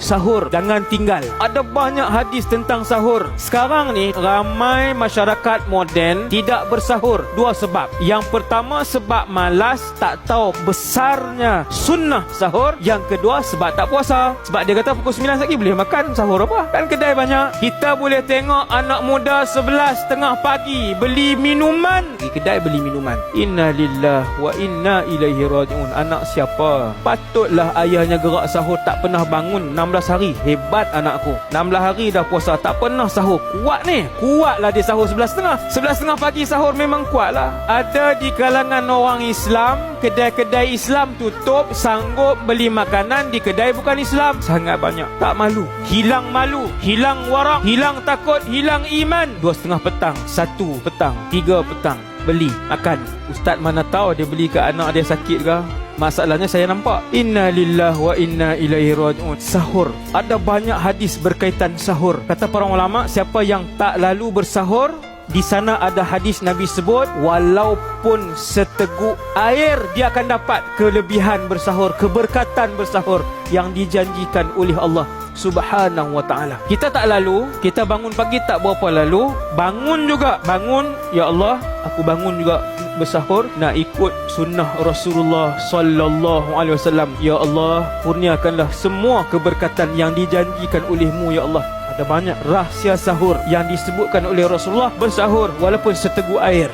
sahur, jangan tinggal. Ada banyak hadis tentang sahur. Sekarang ni ramai masyarakat moden tidak bersahur. Dua sebab. Yang pertama sebab malas, tak tahu besarnya sunnah sahur. Yang kedua sebab tak puasa. Sebab dia kata pukul 9 lagi boleh makan, sahur apa? Kan kedai banyak. Kita boleh tengok anak muda 11:30 pagi beli minuman, pergi kedai beli minuman. Inna lillah wa inna ilaihi raji'un. Anak siapa? Patutlah ayahnya gerak sahur, tak pernah bangun 16 hari. Hebat anakku, 16 hari dah puasa, tak pernah sahur. Kuat ni, kuatlah dia sahur 11:30. 11:30 pagi sahur memang kuatlah. Ada di kalangan orang Islam, kedai-kedai Islam tutup, sanggup beli makanan di kedai bukan Islam. Sangat banyak. Tak malu, hilang malu, hilang warak, hilang takut, hilang iman. 2:30 petang, 1 petang, 3 petang beli makan. Ustaz mana tahu dia beli ke anak dia sakit ke. Masalahnya saya nampak. Inna lillah wa inna ilaihi raji'un. Sahur, ada banyak hadis berkaitan sahur. Kata para ulama, siapa yang tak lalu bersahur, di sana ada hadis Nabi sebut, walaupun seteguk air dia akan dapat kelebihan bersahur, keberkatan bersahur yang dijanjikan oleh Allah Subhanahu wa ta'ala. Kita tak lalu, kita bangun pagi tak berapa lalu, bangun juga, bangun, ya Allah, aku bangun juga bersahur, nak ikut sunnah Rasulullah sallallahu alaihi wasallam. Ya Allah, kurniakanlah semua keberkatan yang dijanjikan olehmu, ya Allah. Ada banyak rahsia sahur yang disebutkan oleh Rasulullah. Bersahur walaupun seteguk air.